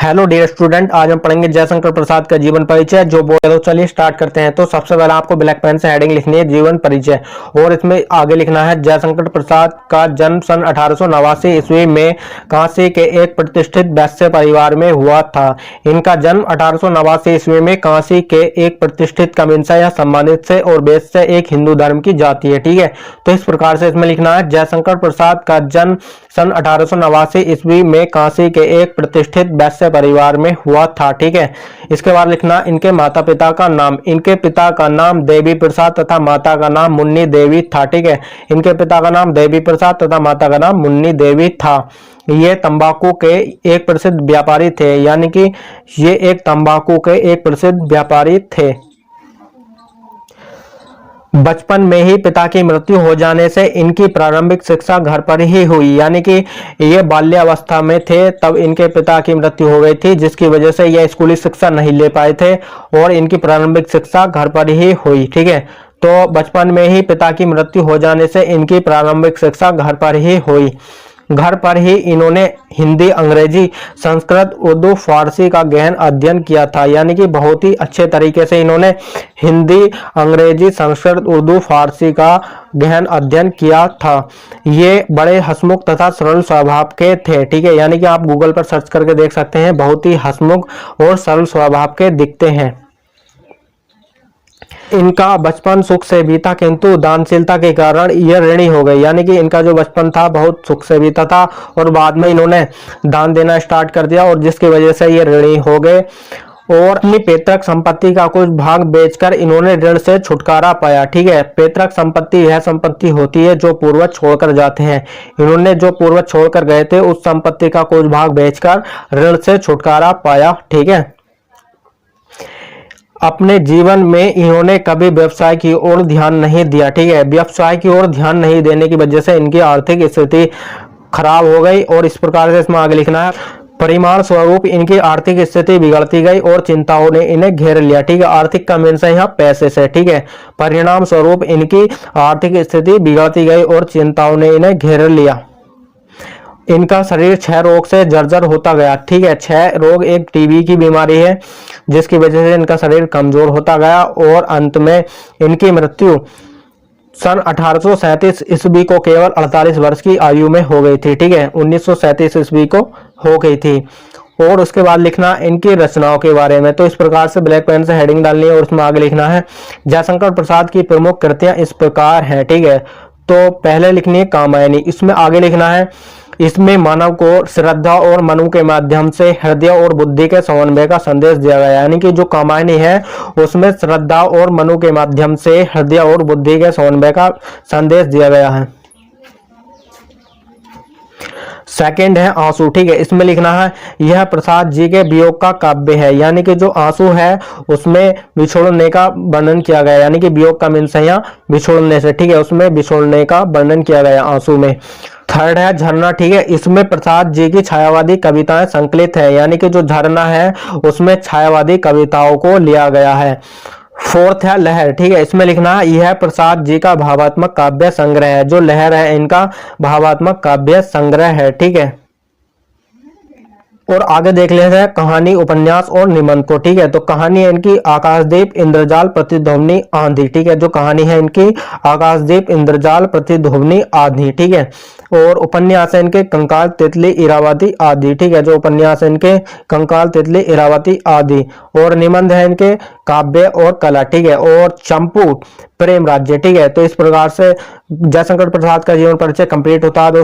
Hello dear student, आज हम पढ़ेंगे जयशंकर प्रसाद का जीवन परिचय। जो बोले तो चलिए स्टार्ट करते हैं। तो सबसे पहले आपको ब्लैक पेन से हेडिंग लिखनी है जीवन परिचय, और इसमें आगे लिखना है जयशंकर प्रसाद का जन्म सन 1889 ईस्वी में काशी के एक प्रतिष्ठित वैश्य परिवार में हुआ था। इनका जन्म 1889 ईस्वी में काशी के एक प्रतिष्ठित कमिंसा या सम्मानित से और वैश्य एक हिंदू धर्म की जाति है। ठीक है, तो इस प्रकार से इसमें लिखना है जयशंकर प्रसाद का जन्म सन 1889 ईस्वी में काशी के एक प्रतिष्ठित वैश्य परिवार में हुआ था। ठीक है, इसके बाद लिखना इनके माता पिता का नाम। इनके पिता का नाम देवी प्रसाद तथा माता का नाम मुन्नी देवी था। ठीक है, इनके पिता का नाम देवी प्रसाद तथा माता का नाम मुन्नी देवी था। ये तंबाकू के एक प्रसिद्ध व्यापारी थे, यानी कि ये एक तंबाकू के एक प्रसिद्ध व्यापारी थे। बचपन में ही पिता की मृत्यु हो जाने से इनकी प्रारंभिक शिक्षा घर पर ही हुई, यानी कि ये बाल्यावस्था में थे तब इनके पिता की मृत्यु हो गई थी, जिसकी वजह से ये स्कूली शिक्षा नहीं ले पाए थे और इनकी प्रारंभिक शिक्षा घर पर ही हुई। ठीक है, तो बचपन में ही पिता की मृत्यु हो जाने से इनकी प्रारंभिक शिक्षा घर पर ही हुई। घर पर ही इन्होंने हिंदी, अंग्रेजी, संस्कृत, उर्दू, फारसी का गहन अध्ययन किया था, यानी कि बहुत ही अच्छे तरीके से इन्होंने हिंदी, अंग्रेजी, संस्कृत, उर्दू, फारसी का गहन अध्ययन किया था। ये बड़े हंसमुख तथा सरल स्वभाव के थे। ठीक है, यानी कि आप गूगल पर सर्च करके देख सकते हैं, बहुत ही हंसमुख और सरल स्वभाव के दिखते हैं। इनका बचपन सुख से बीता, किंतु दानशीलता के कारण यह ऋणी हो गए, यानी कि इनका जो बचपन था बहुत सुख से बीता था और बाद में इन्होंने दान देना स्टार्ट कर दिया और जिसकी वजह से ये ऋणी हो गए और अपनी पैतृक संपत्ति का कुछ भाग बेचकर इन्होंने ऋण से छुटकारा पाया। ठीक है, पैतृक संपत्ति यह संपत्ति होती है जो पूर्वज छोड़कर जाते हैं। इन्होंने जो पूर्वज छोड़कर गए थे उस संपत्ति का कुछ भाग बेचकर ऋण से छुटकारा पाया। ठीक है, अपने जीवन में इन्होंने कभी व्यवसाय की ओर ध्यान नहीं दिया। ठीक है, व्यवसाय की ओर ध्यान नहीं देने की वजह से इनकी आर्थिक स्थिति खराब हो गई और इस प्रकार से इसमें आगे लिखना है परिमाण स्वरूप इनकी आर्थिक स्थिति बिगड़ती गई और चिंताओं ने इन्हें घेर लिया। ठीक है, आर्थिक का मीन्स है यहाँ पैसे से। ठीक है, परिणाम स्वरूप इनकी आर्थिक स्थिति बिगड़ती गई और चिंताओं ने इन्हें घेर लिया। इनका शरीर क्षय रोग से जर्जर होता गया। ठीक है, क्षय रोग एक टीबी की बीमारी है जिसकी वजह से इनका शरीर कमजोर होता गया और अंत में इनकी मृत्यु सन 1837 ईस्वी को केवल 48 वर्ष की आयु में हो गई थी। ठीक है, 1937 ईस्वी को हो गई थी। और उसके बाद लिखना इनकी रचनाओं के बारे में। तो इस प्रकार से ब्लैक पेन से हेडिंग डालनी है और उसमें आगे लिखना है जयशंकर प्रसाद की प्रमुख कृतियां इस प्रकार हैं। ठीक है, तो पहले लिखनी है कामायनी। इसमें आगे लिखना है इसमें मानव को श्रद्धा और मनु के माध्यम से हृदय और बुद्धि के समन्वय का संदेश दिया गया, यानी कि जो कामायनी है उसमें श्रद्धा और मनु के माध्यम से हृदय और बुद्धि के समन्वय का संदेश दिया गया है। सेकंड है आंसू। ठीक है, इसमें लिखना है यह प्रसाद जी के वियोग का काव्य है, यानी कि जो आंसू है उसमें बिछोड़ने का वर्णन किया गया, यानी कि वियोग का मीन्स है यहाँ बिछोड़ने से। ठीक है, उसमें बिछोड़ने का वर्णन किया गया आंसू में। थर्ड है झरना। ठीक है, इसमें प्रसाद जी की छायावादी कविताएं संकलित है, यानी कि जो झरना है उसमें छायावादी कविताओं को लिया गया है। फोर्थ है लहर। ठीक है, इसमें लिखना है यह प्रसाद जी का भावात्मक काव्य संग्रह है। जो लहर है इनका भावात्मक काव्य संग्रह है। ठीक है, और आगे देख लेते हैं कहानी, उपन्यास और निबंध को। ठीक है, तो कहानी है इनकी आकाशदीप, इंद्रजाल, प्रतिध्वनि, आंधी। ठीक है, जो कहानी है इनकी आकाशदीप, इंद्रजाल, प्रतिध्वनि, आंधी। ठीक है, और उपन्यास है इनके कंकाल, तितली, इरावती, आदि। ठीक है, जो उपन्यास है इनके कंकाल, तितली, इरावती, आदि। और निबंध है इनके काव्य और कला। ठीक है, और चंपू, प्रेम राज्य। ठीक है, तो इस प्रकार से जयशंकर प्रसाद का जीवन परिचय कंप्लीट होता है दोस्तों।